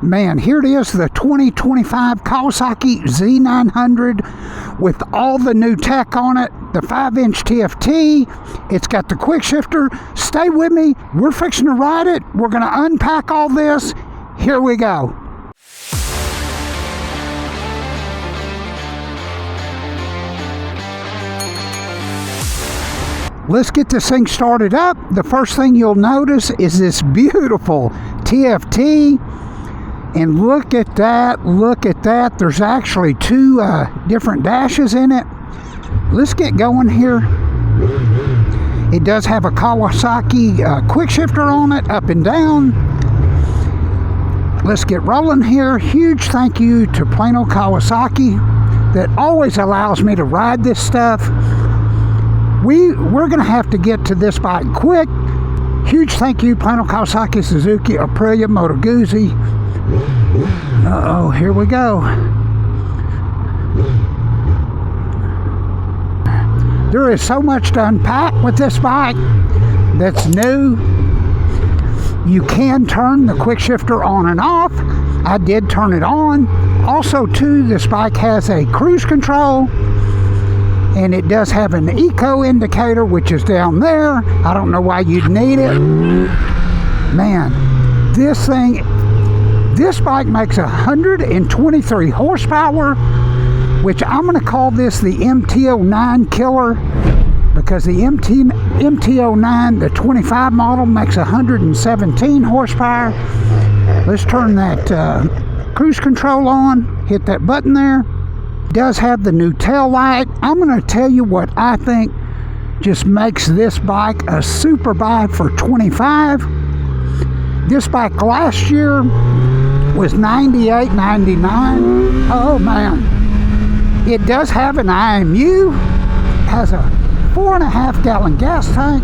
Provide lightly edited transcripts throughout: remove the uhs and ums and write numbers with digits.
Man, here it is, the 2025 Kawasaki Z900 with all the new tech on it. The 5-inch TFT. It's got the quick shifter. Stay with me. We're fixing to ride it. We're going to unpack all this. Here we go. Let's get this thing started up. The first thing you'll notice is this beautiful TFT. And look at that, look at that. There's actually two different dashes in it. Let's get going here. It does have a Kawasaki quick shifter on it, up and down. Let's get rolling here. Huge thank you to Plano Kawasaki that always allows me to ride this stuff. We're going to have to get to this bike quick. Huge thank you, Plano Kawasaki, Suzuki, Aprilia, Moto Guzzi. Uh-oh, here we go. There is so much to unpack with this bike that's new. You can turn the quick shifter on and off. I did turn it on. Also, too, this bike has a cruise control. And it does have an eco indicator, which is down there. I don't know why you'd need it. Man, this bike makes 123 horsepower, which I'm going to call this the MT-09 killer, because the MT-09, the 25 model, makes 117 horsepower. Let's turn that cruise control on. Hit that button there. Does have the new tail light. I'm going to tell you what I think just makes this bike a super bike for 25. This bike last year was $98.99. Oh man, it does have an IMU, has a 4.5 gallon gas tank,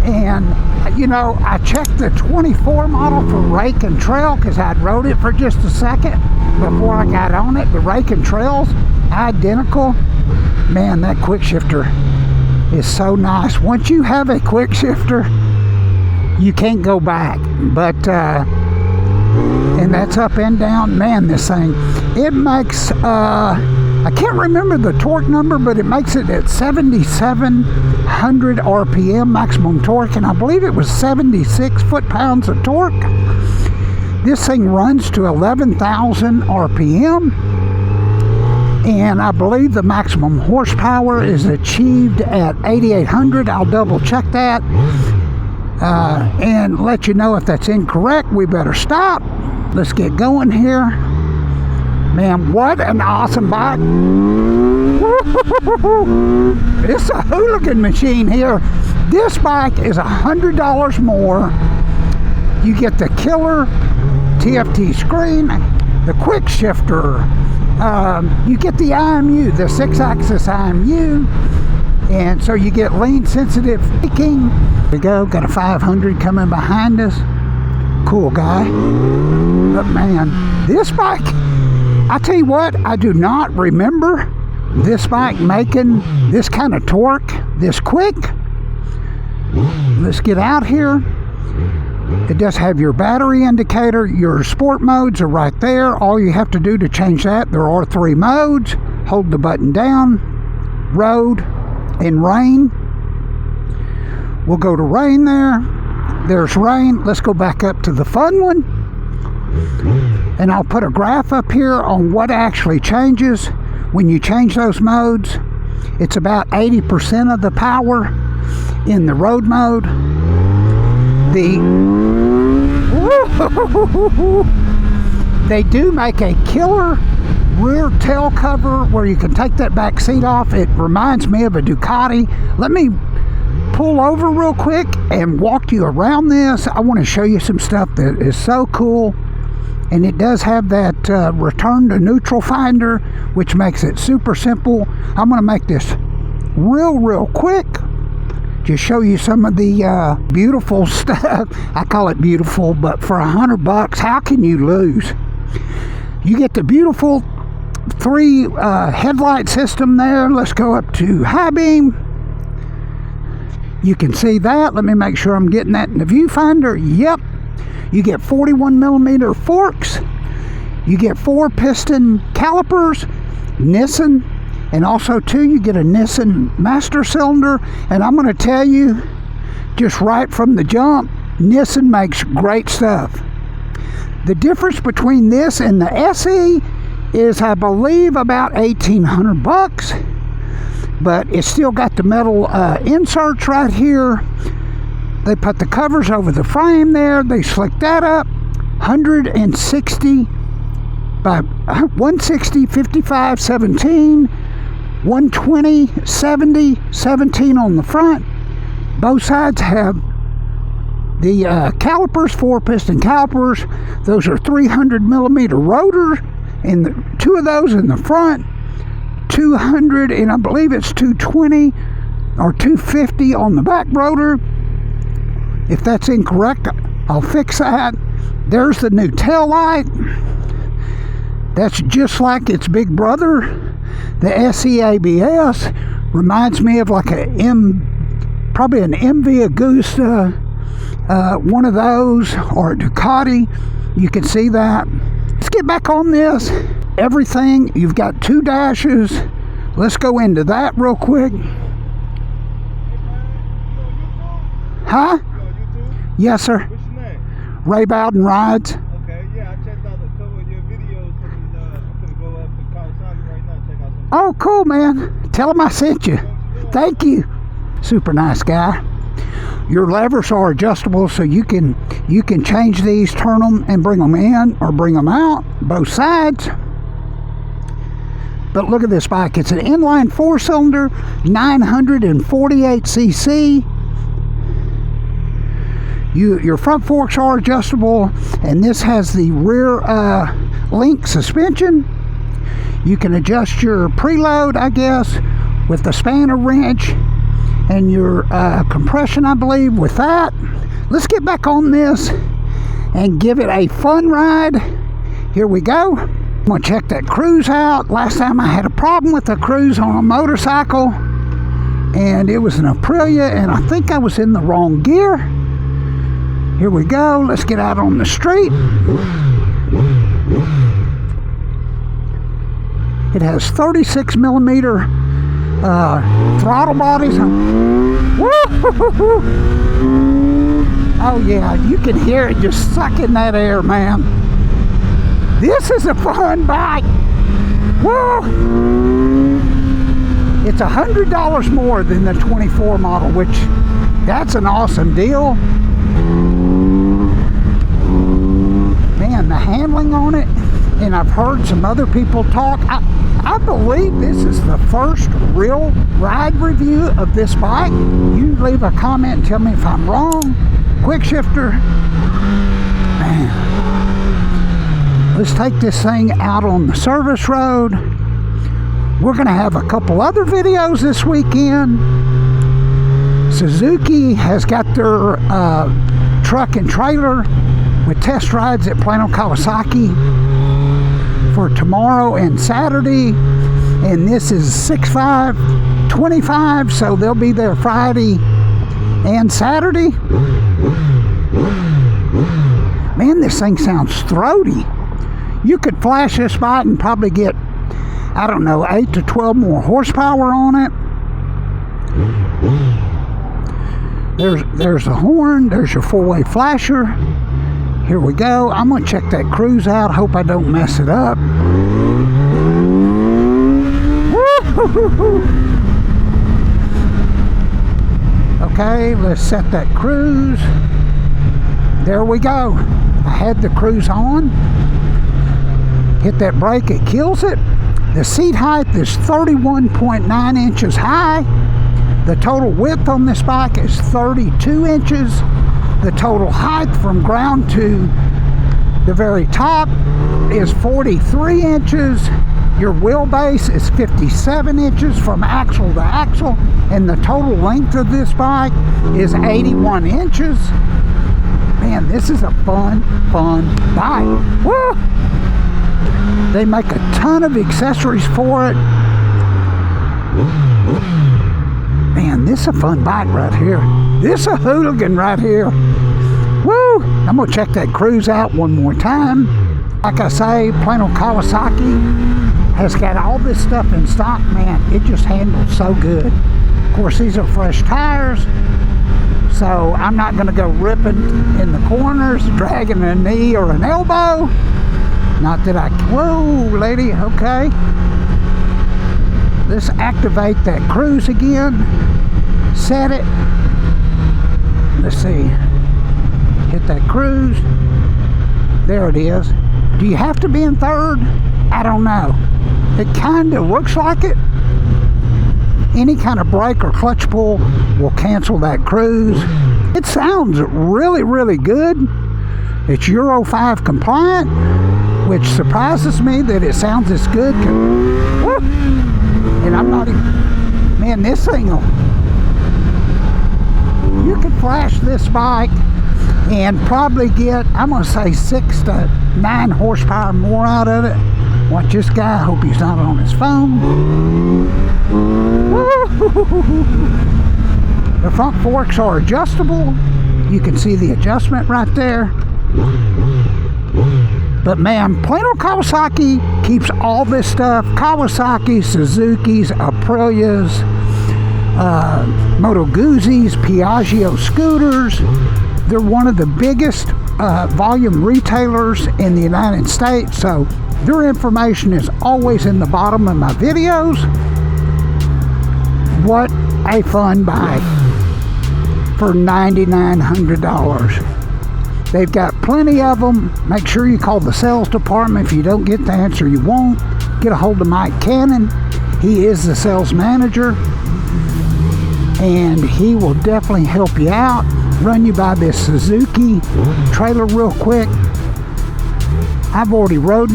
and you know, I checked the 24 model for rake and trail because I'd rode it for just a second before I got on it. The rake and trail's identical. Man, that quick shifter is so nice. Once you have a quick shifter, you can't go back. But and that's up and down. Man, this thing, it makes I can't remember the torque number, but it makes it at 7,700 RPM maximum torque, and I believe it was 76 foot-pounds of torque. This thing runs to 11,000 RPM, and I believe the maximum horsepower is achieved at 8,800. I'll double check that and let you know if that's incorrect. We better stop. Let's get going here. Man, what an awesome bike. It's a hooligan machine here. This bike is $100 more. You get the killer TFT screen, the quick shifter, you get the IMU, the 6-axis IMU, and so you get lean sensitive braking. There we go, got a 500 coming behind us. Cool guy. But man, this bike, I tell you what, I do not remember this bike making this kind of torque this quick. Let's get out here. It does have your battery indicator. Your sport modes are right there. All you have to do to change that, there are 3 modes. Hold the button down. Road and rain. We'll go to rain there. There's rain. Let's go back up to the fun one. And I'll put a graph up here on what actually changes when you change those modes. It's about 80% of the power in the road mode. They do make a killer rear tail cover where you can take that back seat off. It reminds me of a Ducati. Let me pull over real quick and walk you around this. I want to show you some stuff that is so cool. And it does have that return to neutral finder, which makes it super simple. I'm going to make this real quick. Just show you some of the beautiful stuff. I call it beautiful, but for $100, how can you lose? You get the beautiful 3 headlight system there. Let's go up to high beam. You can see that. Let me make sure I'm getting that in the viewfinder. Yep. You get 41mm forks. You get 4 piston calipers, Nissan, and also too you get a Nissan master cylinder. And I'm going to tell you, just right from the jump, Nissan makes great stuff. The difference between this and the SE is, I believe, about $1,800, but it's still got the metal inserts right here. They put the covers over the frame there. They slick that up. 160 by 160, 55, 17, 120, 70, 17 on the front. Both sides have the calipers, 4 piston calipers. Those are 300mm rotors, and 2 of those in the front, 200, and I believe it's 220 or 250 on the back rotor. If that's incorrect, I'll fix that. There's the new tail light. That's just like its big brother, the SE ABS. Reminds me of like probably an MV Agusta, one of those, or a Ducati. You can see that. Let's get back on this. Everything, you've got 2 dashes. Let's go into that real quick. Huh? Yes, sir. What's your name? Ray Bowden Rides. Okay, yeah, I checked out a couple of your videos. I'm gonna go up to Kawasaki right now and check out some. Oh, cool, man. Tell him I sent you. Thank you. Super nice guy. Your levers are adjustable, so you can change these, turn them, and bring them in or bring them out, both sides. But look at this bike. It's an inline 4-cylinder, 948cc. Your front forks are adjustable, and this has the rear link suspension. You can adjust your preload, I guess, with the spanner wrench, and your compression, I believe, with that. Let's get back on this and give it a fun ride. Here we go. I'm going to check that cruise out. Last time I had a problem with the cruise on a motorcycle, and it was an Aprilia, and I think I was in the wrong gear. Here we go. Let's get out on the street. It has 36mm throttle bodies. Woo-hoo-hoo-hoo. Oh yeah, you can hear it just sucking that air, man. This is a fun bike. Woo! It's $100 more than the 24 model, which that's an awesome deal. Man, the handling on it, and I've heard some other people talk. I believe this is the first real ride review of this bike. You leave a comment and tell me if I'm wrong. Quick shifter. Man. Let's take this thing out on the service road. We're going to have a couple other videos this weekend. Suzuki has got their truck and trailer with test rides at Plano Kawasaki for tomorrow and Saturday, and this is 6/5/25, so they'll be there Friday and Saturday. Man, this thing sounds throaty. You could flash this bike and probably get, I don't know, 8 to 12 more horsepower on it. There's the horn. There's your 4-way flasher. Here we go. I'm going to check that cruise out. Hope I don't mess it up. Woo-hoo-hoo-hoo. Okay, let's set that cruise. There we go. I had the cruise on. Hit that brake, it kills it. The seat height is 31.9 inches high. The total width on this bike is 32 inches. The total height from ground to the very top is 43 inches. Your wheelbase is 57 inches from axle to axle. And the total length of this bike is 81 inches. Man, this is a fun bike. Woo! They make a ton of accessories for it. Man, this is a fun bike right here. This is a hooligan right here. Woo! I'm gonna check that cruise out one more time. Like I say, plain old Kawasaki has got all this stuff in stock, man. It just handles so good. Of course, these are fresh tires, so I'm not gonna go ripping in the corners, dragging a knee or an elbow. Not that I, whoa, lady, okay. Let's activate that cruise again. Set it. Let's see. Hit that cruise. There it is. Do you have to be in third? I don't know. It kind of looks like it. Any kind of brake or clutch pull will cancel that cruise. It sounds really, really good. It's Euro 5 compliant, which surprises me that it sounds this good. And I'm not even, man, this thing will, you can flash this bike and probably get, I'm going to say 6 to 9 horsepower more out of it. Watch this guy, hope he's not on his phone. The front forks are adjustable. You can see the adjustment right there. But man, plain old Kawasaki keeps all this stuff. Kawasaki, Suzuki's, Aprilia's, Moto Guzzi's, Piaggio scooters. They're one of the biggest volume retailers in the United States, so their information is always in the bottom of my videos. What a fun bike for $9,900. They've got plenty of them. Make sure you call the sales department. If you don't get the answer you want, get a hold of Mike Cannon. He is the sales manager, and he will definitely help you out. Run you by this Suzuki trailer real quick. I've already rode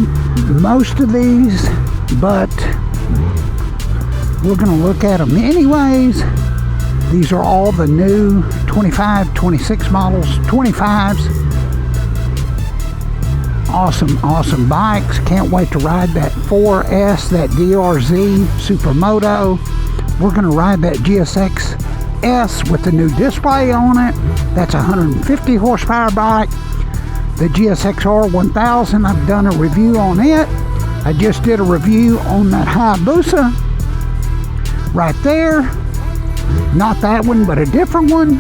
most of these, but we're going to look at them anyways. These are all the new 25, 26 models, 25s. Awesome bikes. Can't wait to ride that 4S, that DRZ Supermoto. We're going to ride that GSX S with the new display on it. That's a 150 horsepower bike. The GSX-R 1000, I've done a review on it. I just did a review on that Hayabusa right there. Not that one, but a different one.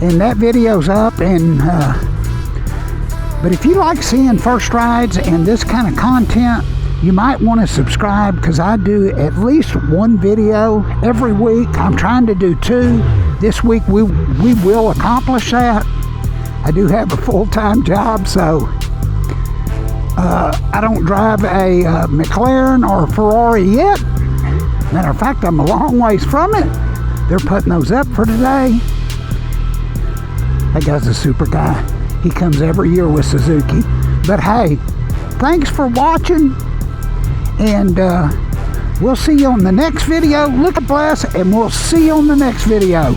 And that video's up. And but if you like seeing first rides and this kind of content, you might want to subscribe, because I do at least one video every week. I'm trying to do 2. This week we will accomplish that. I do have a full-time job, so I don't drive a McLaren or a Ferrari yet. Matter of fact, I'm a long ways from it. They're putting those up for today. That guy's a super guy. He comes every year with Suzuki. But hey, thanks for watching, and we'll see you on the next video. Look at bless, and we'll see you on the next video.